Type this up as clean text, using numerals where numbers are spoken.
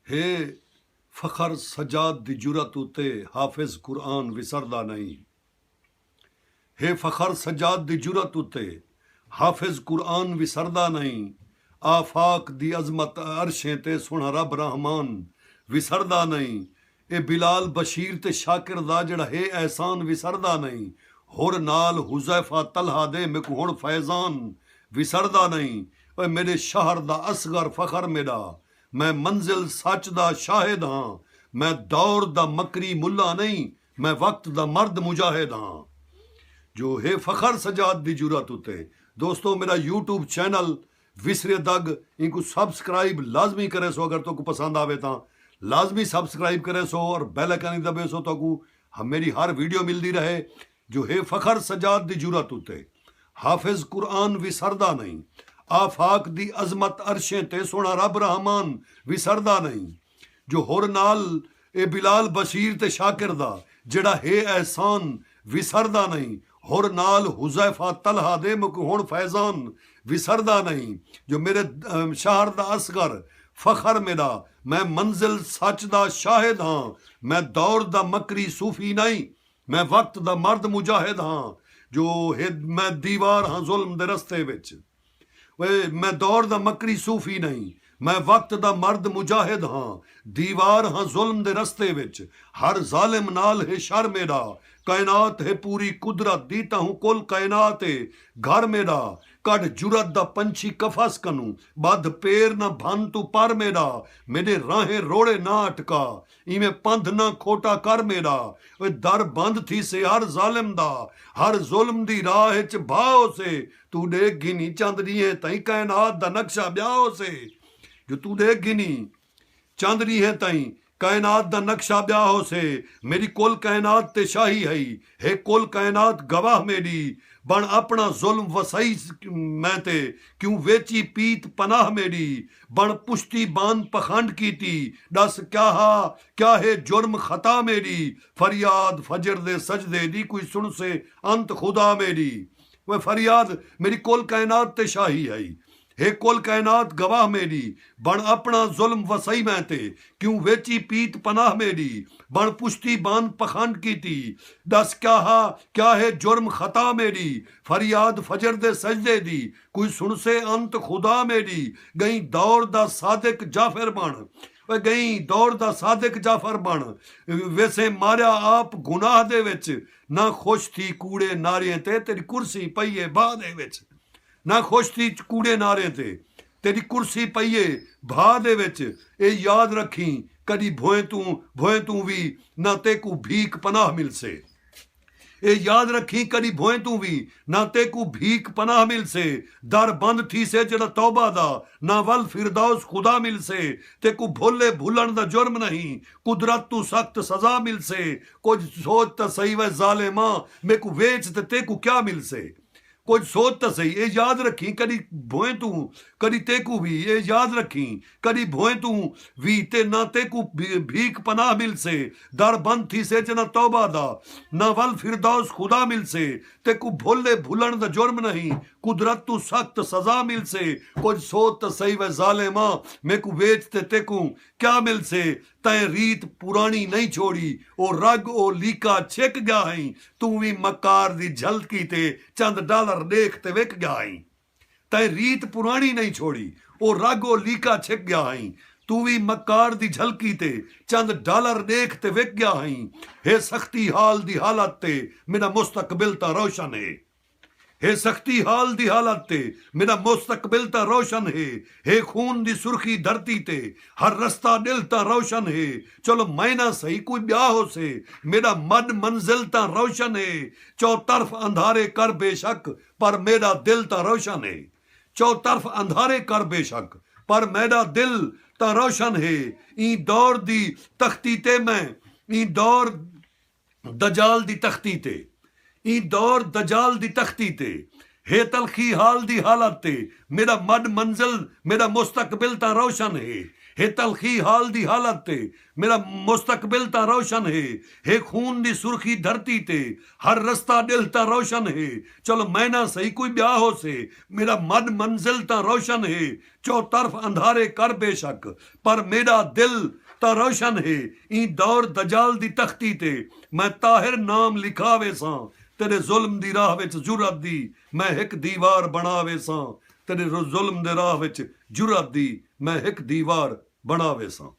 हे फखर सजाद दी जुरत उते हाफिज कुरान विसरदा नहीं। हे फखर सजाद दी जुरत उते हाफिज कुरान विसरदा नहीं। आफाक दी अजमत अरशें ते सुन रब रहमान विसरदा नहीं। ए बिलाल बशीर ते शाकिर दा जड़ा है एहसान विसरदा नहीं। होर नाल हुजैफा तलहा दे मेकू हुण फैजान विसरदा नहीं। ओए मेरे शहर दा असगर फखर मेरा, मैं मंजिल सच दा शाहिद हाँ। मैं दौर दा मकरी मुल्ला नहीं, मैं वक्त दा मर्द मुजाहिद हाँ। जो है फखर सजाद दी जुरत उते। दोस्तों मेरा यूट्यूब चैनल विसरे दग इनको सब्सक्राइब लाजमी करे सो, अगर तो को पसंद आवे तो लाजमी सब्सक्राइब करे सो और बेल आइकन दबे सो तो को मेरी हर वीडियो मिलती रहे। जो है फखर सजाद दी जुरत उते हाफिज कुरान विसरदा नहीं। आफाक दी अजमत अरशें ते सोना रब रहमान विसरदा नहीं। जो होर नाल ए बिलाल बशीर ते शाकिर दा जड़ा है एहसान विसरदा नहीं। होर नाल हुजैफा तलहा दे मुक हुण फैजान विसरदा नहीं। जो मेरे शहर दा असगर फखर मेरा, मैं मंजिल सच दा शाहिद हाँ। मैं दौर दा मकरी सूफी नहीं, मैं वक्त दा मर्द मुजाहिद हाँ। जो है मैं दीवार हाँ जुल्म दे रस्ते विच, मैं दौर दा मकरी सूफी नहीं, मैं वक्त दा मर्द मुजाहिद हाँ। दीवार हाँ जुल्म दे रस्ते विच, हर जालिम नाल है शर मेरा। कायनात है पूरी कुदरत दीता हूँ कुल कायनात है घर मेरा। कड जुरत दा पंछी कफस कनू, बद पेर न भन तू पर मेरा। मेरे राहें रोड़े ना अटका, इवें पंध ना खोटा कर मेरा। दर बंद थी से हर जालिम दा, हर जुल्म दी राह च भाओ से। तू देख गिनी चांदनी है तई कायनात दा नक्शा ब्याहो से। जो तू देख गिनी चांदनी है तई कायनात दा नक्शा ब्याहो से। मेरी कुल कायनात ते शाही है कुल कायनात गवाह मेरी। बन अपना जुल्म वसई मैं ते, क्यों वेची पीत पनाह मेरी। बन पुश्ती बान पखंड की ती, दस क्या है जुर्म खता मेरी। फरियाद फजर दे सजदे दी कोई सुन से अंत खुदा मेरी। वह फरियाद मेरी कुल कायनात ते शाही है कुल कायनात गवाह मेरी। बन अपना जुल्म वसई मैं ते, क्यों वेची पीत पनाह मेरी। बन पुश्ती बान पखंड की ती, दस क्या है जुर्म खता मेरी। फरियाद फजर दे सजदे दी कोई सुन से अंत खुदा मेरी। गई दौर दा सादिक जाफर बन, गई दौर दा सादिक जाफर बन। वैसे मारिया आप गुनाह दे विच, ना खुश थी कूड़े नारे ते तेरी कुर्सी पईए बाह दे विच। ना खुश थी कूड़े नारे ते तेरी कुर्सी पईए भा दे विच। ए याद रखी कदी भोए तू भी ना तेकू भीख पनाह मिल से। ए याद रखी कदी भोए तू भी ना तेकू भीख पनाह मिल से। दर बंद थी से जड़ा तौबा दा, ना वल फिरदौस खुदा मिल से। तेकू भोले भूलन दा जुर्म नहीं, कुदरत तू सख्त सजा मिल से। कुछ सोच ता सही वे जालिमा, मेकू वेच ते तेकू क्या मिल से। कुछ सोच तो सही, ये याद रखी कदी भोए तू कदी तेकू भी। ये याद रखी कदी भोए तू भी ते ना तेकू भीख पनाह मिल से। दर बंद थी से जना तौबा दा, ना वल फिरदौस खुदा मिल से। तेकू भोले भूलन दा जुर्म नहीं, कुदरत तू सख्त सजा मिल से। कुछ सोच तो सही वे जालिमा, मेकू वेच ते तेकू क्या मिल से। तय रीत पुरानी नहीं छोड़ी, ओ रग ओ लीका छिक गया है। तू भी मकार दी झलकी ते चंद डॉलर देख ते विक गया है। तय रीत पुरानी नहीं छोड़ी, ओ रग ओ लीका छिक गया है। तू भी मकार दी झलकी ते चंद डॉलर देख ते विक गया है। हे सख्ती हाल दी हालत ते मेरा मुस्तकबिल ता रोशन है सख्ती हाल दी हालत ते मेरा मुस्तकबिल ता रोशन है खून दी सुर्खी धरती ते हर रस्ता दिल ता रोशन है। चलो मैं ना सही कोई ब्याह हो से, मेरा मद मंजिल ता रोशन है। चौतरफ अंधारे कर बेशक पर मेरा दिल ता रोशन है। चौतरफ अंधारे कर बेशक पर मेरा दिल ता रोशन है। ई दौर दी तख्ती ते मैं, ई दौर दजाल दी तख्ती ते, ई दौर दजाल दी तख्ती ते है तलखी हाल दी हालत ते मेरा मद मंजिल मेरा मुस्तकबिल ता रोशन है। हे तलखी हाल दी हालत ते मेरा मुस्तकबिल ता रोशन है। हे खून दी सुर्खी धरती ते हर रस्ता दिल ता रोशन है। चलो मैं ना सही कोई ब्याह हो से मेरा मद मंजिल ता रोशन है। चौतरफ अंधारे कर बेशक पर मेरा दिल ता रोशन है। ई दौर दजाल दी तख्ती ते मैं ताहिर नाम लिखावे सां। तेरे जुल्म दी राह विच जुरत दी मैं एक दीवार बनावे सां। तेरे जुल्म दे राह विच जुरत दी मैं एक दीवार बनावे सां।